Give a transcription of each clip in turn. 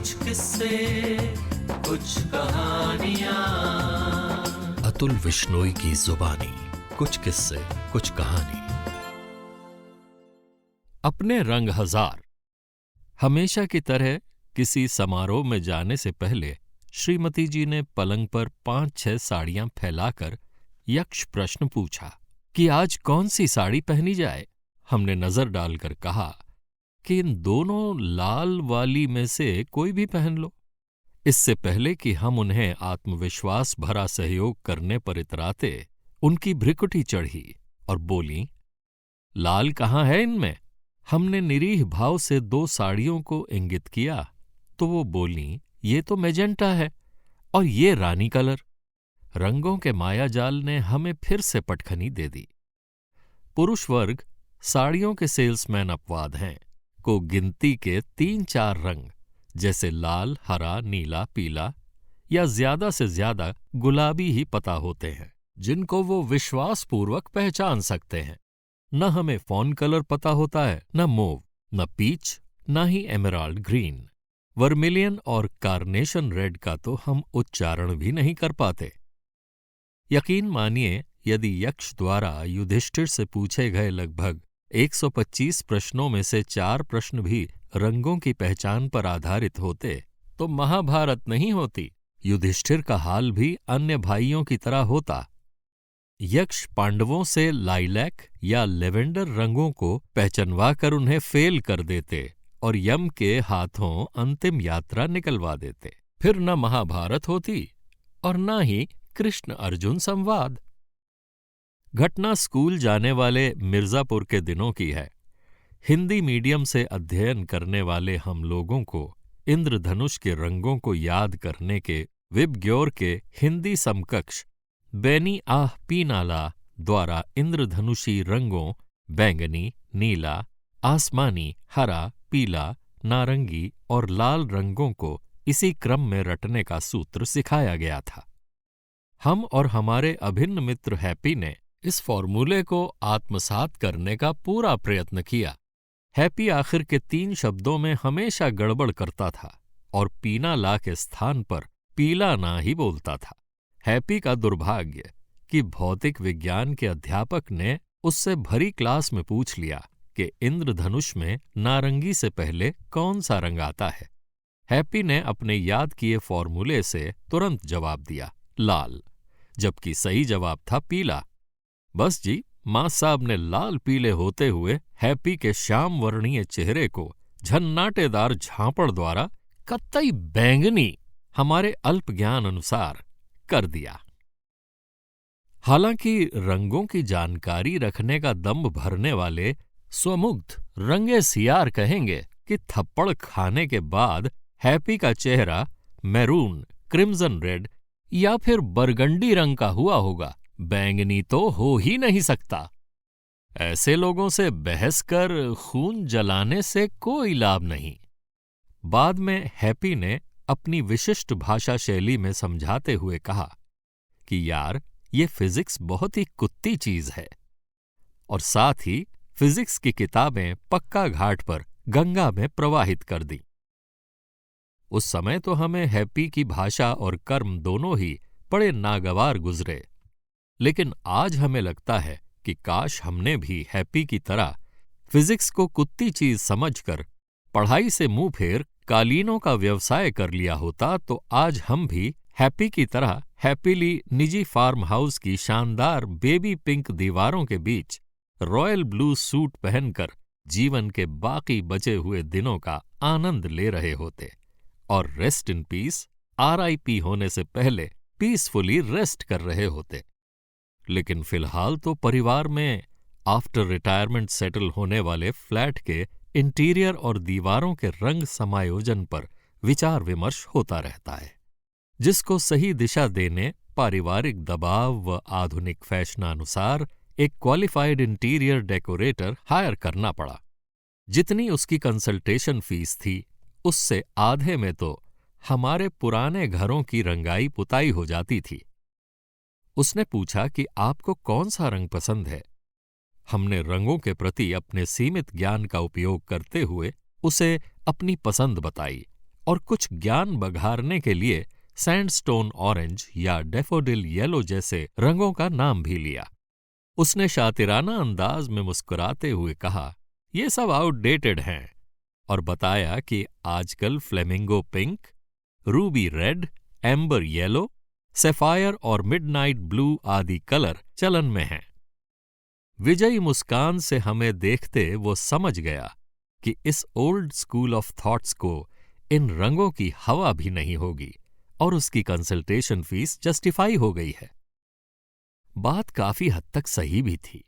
कुछ किस्से, कुछ कहानियां। अतुल विश्नोई की जुबानी, कुछ किस्से कुछ कहानी। अपने रंग हजार। हमेशा की तरह किसी समारोह में जाने से पहले श्रीमती जी ने पलंग पर 5-6 साड़ियां फैलाकर यक्ष प्रश्न पूछा कि आज कौन सी साड़ी पहनी जाए। हमने नजर डालकर कहा कि इन दोनों लाल वाली में से कोई भी पहन लो। इससे पहले कि हम उन्हें आत्मविश्वास भरा सहयोग करने पर इतराते, उनकी भ्रिकुटी चढ़ी और बोलीं, लाल कहाँ है इनमें? हमने निरीह भाव से 2 साड़ियों को इंगित किया तो वो बोलीं, ये तो मैजेंटा है और ये रानी कलर। रंगों के मायाजाल ने हमें फिर से पटखनी दे दी। पुरुष वर्ग साड़ियों के सेल्समैन अपवाद हैं को गिनती के 3-4 रंग जैसे लाल, हरा, नीला, पीला या ज्यादा से ज्यादा गुलाबी ही पता होते हैं, जिनको वो विश्वासपूर्वक पहचान सकते हैं। न हमें फॉन कलर पता होता है, न मोव, न पीच, न ही एमराल्ड ग्रीन। वर्मिलियन और कार्नेशन रेड का तो हम उच्चारण भी नहीं कर पाते। यकीन मानिए, यदि यक्ष द्वारा युधिष्ठिर से पूछे गए लगभग 125 प्रश्नों में से 4 प्रश्न भी रंगों की पहचान पर आधारित होते तो महाभारत नहीं होती। युधिष्ठिर का हाल भी अन्य भाइयों की तरह होता। यक्ष पांडवों से लाइलैक या लेवेंडर रंगों को पहचानवा कर उन्हें फेल कर देते और यम के हाथों अंतिम यात्रा निकलवा देते। फिर न महाभारत होती और न ही कृष्ण अर्जुन संवाद। घटना स्कूल जाने वाले मिर्जापुर के दिनों की है। हिंदी मीडियम से अध्ययन करने वाले हम लोगों को इंद्रधनुष के रंगों को याद करने के विबग्योर के हिंदी समकक्ष बेनी आह पीनाला द्वारा इंद्रधनुषी रंगों बैंगनी, नीला, आसमानी, हरा, पीला, नारंगी और लाल रंगों को इसी क्रम में रटने का सूत्र सिखाया गया था। हम और हमारे अभिन्न मित्र हैप्पी ने इस फॉर्मूले को आत्मसात करने का पूरा प्रयत्न किया। हैप्पी आखिर के 3 शब्दों में हमेशा गड़बड़ करता था और पीना ला के स्थान पर पीला ना ही बोलता था। हैप्पी का दुर्भाग्य कि भौतिक विज्ञान के अध्यापक ने उससे भरी क्लास में पूछ लिया कि इंद्रधनुष में नारंगी से पहले कौन सा रंग आता है। हैप्पी ने अपने याद किए फॉर्मूले से तुरंत जवाब दिया, लाल, जबकि सही जवाब था पीला। बस जी, मां साहब ने लाल पीले होते हुए हैप्पी के श्याम वर्णीय चेहरे को झन्नाटेदार झांपड़ द्वारा कतई बैंगनी हमारे अल्प ज्ञान अनुसार कर दिया। हालांकि रंगों की जानकारी रखने का दम्भ भरने वाले स्वमुग्ध रंगे सियार कहेंगे कि थप्पड़ खाने के बाद हैप्पी का चेहरा मैरून, क्रिम्सन रेड या फिर बरगंडी रंग का हुआ होगा। बैंगनी तो हो ही नहीं सकता। ऐसे लोगों से बहस कर खून जलाने से कोई लाभ नहीं। बाद में हैप्पी ने अपनी विशिष्ट भाषा शैली में समझाते हुए कहा कि यार, ये फिजिक्स बहुत ही कुत्ती चीज है, और साथ ही फिजिक्स की किताबें पक्का घाट पर गंगा में प्रवाहित कर दी। उस समय तो हमें हैप्पी की भाषा और कर्म दोनों ही बड़े नागवार गुजरे, लेकिन आज हमें लगता है कि काश हमने भी हैप्पी की तरह फिजिक्स को कुत्ती चीज समझकर पढ़ाई से मुंह फेर कालीनों का व्यवसाय कर लिया होता तो आज हम भी हैप्पी की तरह हैप्पीली निजी फार्म हाउस की शानदार बेबी पिंक दीवारों के बीच रॉयल ब्लू सूट पहनकर जीवन के बाकी बचे हुए दिनों का आनंद ले रहे होते और रेस्ट इन पीस, RIP होने से पहले पीसफुली रेस्ट कर रहे होते। लेकिन फिलहाल तो परिवार में आफ्टर रिटायरमेंट सेटल होने वाले फ्लैट के इंटीरियर और दीवारों के रंग समायोजन पर विचार विमर्श होता रहता है, जिसको सही दिशा देने पारिवारिक दबाव व आधुनिक फैशनानुसार एक क्वालिफाइड इंटीरियर डेकोरेटर हायर करना पड़ा। जितनी उसकी कंसल्टेशन फीस थी, उससे आधे में तो हमारे पुराने घरों की रंगाई पुताई हो जाती थी। उसने पूछा कि आपको कौन सा रंग पसंद है। हमने रंगों के प्रति अपने सीमित ज्ञान का उपयोग करते हुए उसे अपनी पसंद बताई और कुछ ज्ञान बघारने के लिए सैंडस्टोन ऑरेंज या डैफोडिल येलो जैसे रंगों का नाम भी लिया। उसने शातिराना अंदाज में मुस्कुराते हुए कहा, ये सब आउटडेटेड हैं, और बताया कि आजकल flamingo pink, Ruby red, amber yellow, sapphire और मिडनाइट ब्लू आदि कलर चलन में हैं। विजयी मुस्कान से हमें देखते वो समझ गया कि इस ओल्ड स्कूल ऑफ थॉट्स को इन रंगों की हवा भी नहीं होगी और उसकी कंसल्टेशन फीस जस्टिफाई हो गई है। बात काफी हद तक सही भी थी।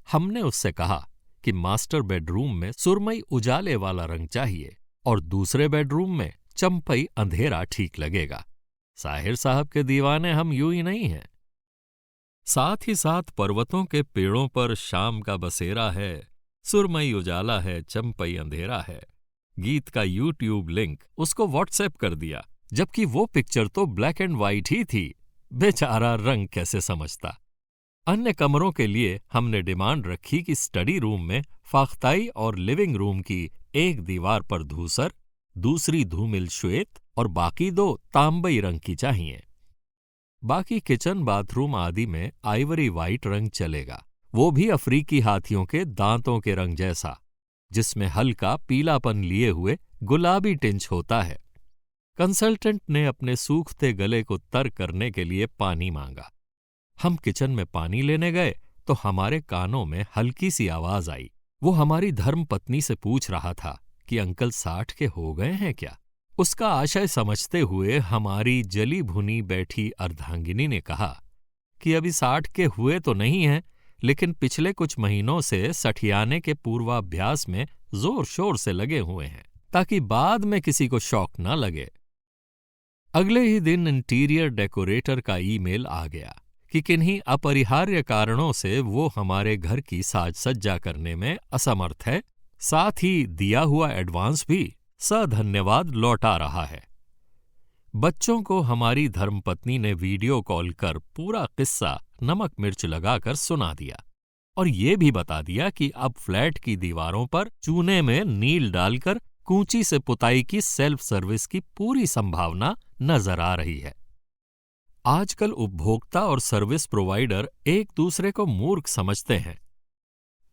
हमने उससे कहा कि मास्टर बेडरूम में सुरमई उजाले वाला रंग चाहिए और दूसरे बेडरूम में चंपई अंधेरा ठीक लगेगा। साहिर साहब के दीवाने हम यूं ही नहीं हैं। साथ ही साथ पर्वतों के पेड़ों पर शाम का बसेरा है, सुरमई उजाला है, चंपई अंधेरा है गीत का यूट्यूब लिंक उसको व्हाट्सएप कर दिया, जबकि वो पिक्चर तो ब्लैक एंड वाइट ही थी। बेचारा रंग कैसे समझता। अन्य कमरों के लिए हमने डिमांड रखी कि स्टडी रूम में फाख्ताई और लिविंग रूम की एक दीवार पर धूसर, दूसरी धूमिल श्वेत और बाकी 2 तांबई रंग की चाहिए। बाकी किचन बाथरूम आदि में आइवरी वाइट रंग चलेगा, वो भी अफ्रीकी हाथियों के दांतों के रंग जैसा, जिसमें हल्का पीलापन लिए हुए गुलाबी टिंच होता है। कंसल्टेंट ने अपने सूखते गले को तर करने के लिए पानी मांगा। हम किचन में पानी लेने गए तो हमारे कानों में हल्की सी आवाज आई। वो हमारी धर्मपत्नी से पूछ रहा था कि अंकल 60 के हो गए हैं क्या। उसका आशय समझते हुए हमारी जली भुनी बैठी अर्धांगिनी ने कहा कि अभी 60 के हुए तो नहीं हैं, लेकिन पिछले कुछ महीनों से सठियाने के पूर्वाभ्यास में जोर शोर से लगे हुए हैं, ताकि बाद में किसी को शौक न लगे। अगले ही दिन इंटीरियर डेकोरेटर का ईमेल आ गया कि किन्हीं अपरिहार्य कारणों से वो हमारे घर की साज सज्जा करने में असमर्थ है, साथ ही दिया हुआ एडवांस भी सधन्यवाद लौटा रहा है। बच्चों को हमारी धर्मपत्नी ने वीडियो कॉल कर पूरा किस्सा नमक मिर्च लगाकर सुना दिया और ये भी बता दिया कि अब फ्लैट की दीवारों पर चूने में नील डालकर कूंची से पुताई की सेल्फ सर्विस की पूरी संभावना नजर आ रही है। आजकल उपभोक्ता और सर्विस प्रोवाइडर एक दूसरे को मूर्ख समझते हैं,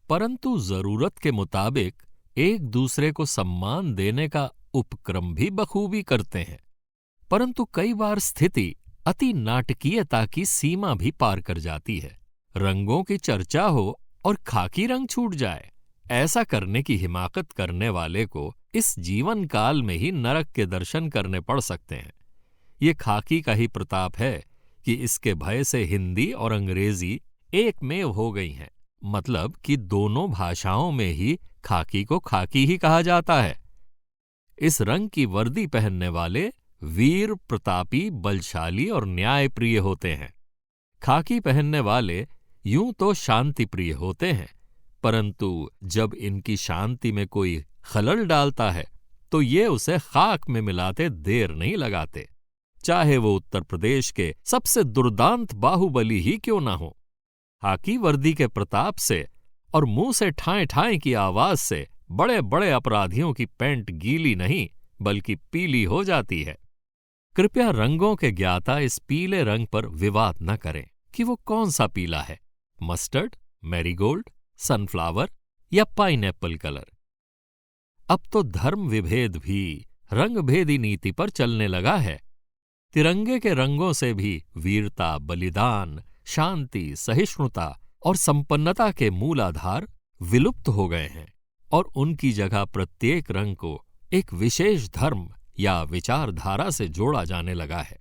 परंतु जरूरत के मुताबिक एक दूसरे को सम्मान देने का उपक्रम भी बखूबी करते हैं। परंतु कई बार स्थिति अति नाटकीयता की सीमा भी पार कर जाती है। रंगों की चर्चा हो और खाकी रंग छूट जाए, ऐसा करने की हिमाकत करने वाले को इस जीवन काल में ही नरक के दर्शन करने पड़ सकते हैं। ये खाकी का ही प्रताप है कि इसके भय से हिंदी और अंग्रेजी एकमेव हो गई हैं, मतलब कि दोनों भाषाओं में ही खाकी को खाकी ही कहा जाता है। इस रंग की वर्दी पहनने वाले वीर, प्रतापी, बलशाली और न्यायप्रिय होते हैं। खाकी पहनने वाले यूं तो शांति प्रिय होते हैं, परंतु जब इनकी शांति में कोई खलल डालता है तो ये उसे खाक में मिलाते देर नहीं लगाते, चाहे वो उत्तर प्रदेश के सबसे दुर्दांत बाहुबली ही क्यों ना हो। खाकी वर्दी के प्रताप से और मुंह से ठाएं ठाएं की आवाज से बड़े बड़े अपराधियों की पैंट गीली नहीं बल्कि पीली हो जाती है। कृपया रंगों के ज्ञाता इस पीले रंग पर विवाद न करें कि वो कौन सा पीला है, मस्टर्ड, मैरीगोल्ड, सनफ्लावर या पाइनएप्पल कलर। अब तो धर्म विभेद भी रंगभेदी नीति पर चलने लगा है। तिरंगे के रंगों से भी वीरता, बलिदान, शांति, सहिष्णुता और संपन्नता के मूलाधार विलुप्त हो गए हैं और उनकी जगह प्रत्येक रंग को एक विशेष धर्म या विचारधारा से जोड़ा जाने लगा है।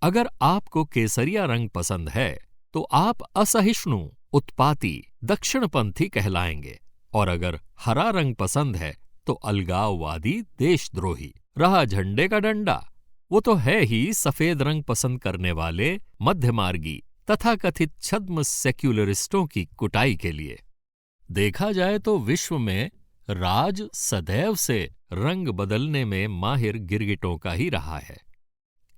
अगर आपको केसरिया रंग पसंद है तो आप असहिष्णु, उत्पाती, दक्षिणपंथी कहलाएंगे, और अगर हरा रंग पसंद है तो अलगाववादी, देशद्रोही। रहा झंडे का डंडा, वो तो है ही सफेद रंग पसंद करने वाले मध्यमार्गी तथाकथित छद्म सेक्युलरिस्टों की कुटाई के लिए। देखा जाए तो विश्व में राज सदैव से रंग बदलने में माहिर गिरगिटों का ही रहा है।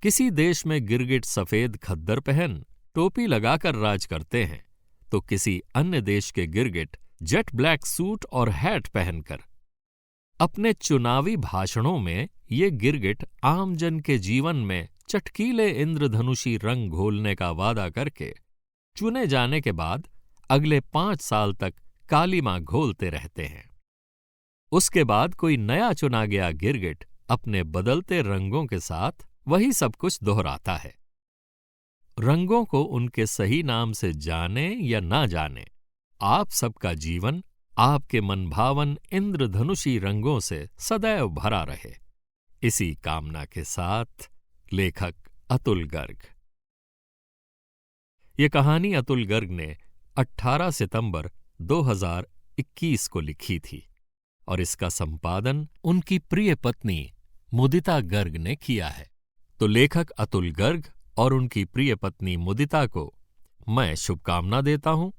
किसी देश में गिरगिट सफेद खद्दर पहन टोपी लगाकर राज करते हैं, तो किसी अन्य देश के गिरगिट जेट ब्लैक सूट और हैट पहनकर। अपने चुनावी भाषणों में ये गिरगिट आमजन के जीवन में चटकीले इंद्रधनुषी रंग घोलने का वादा करके चुने जाने के बाद अगले 5 साल तक कालीमा घोलते रहते हैं। उसके बाद कोई नया चुना गया गिरगिट अपने बदलते रंगों के साथ वही सब कुछ दोहराता है। रंगों को उनके सही नाम से जाने या ना जाने, आप सबका जीवन आपके मनभावन इंद्रधनुषी रंगों से सदैव भरा रहे, इसी कामना के साथ लेखक अतुल गर्ग। ये कहानी अतुल गर्ग ने 18 सितंबर 2021 को लिखी थी और इसका संपादन उनकी प्रिय पत्नी मुदिता गर्ग ने किया है। तो लेखक अतुल गर्ग और उनकी प्रिय पत्नी मुदिता को मैं शुभकामना देता हूं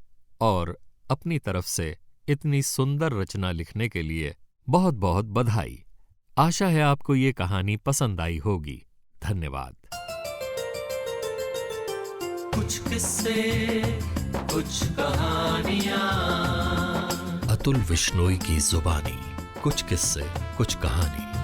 और अपनी तरफ से इतनी सुंदर रचना लिखने के लिए बहुत बहुत बधाई। आशा है आपको ये कहानी पसंद आई होगी। धन्यवाद। कुछ किस्से, कुछ कहानियां। अतुल विश्नोई की जुबानी, कुछ किस्से, कुछ कहानी।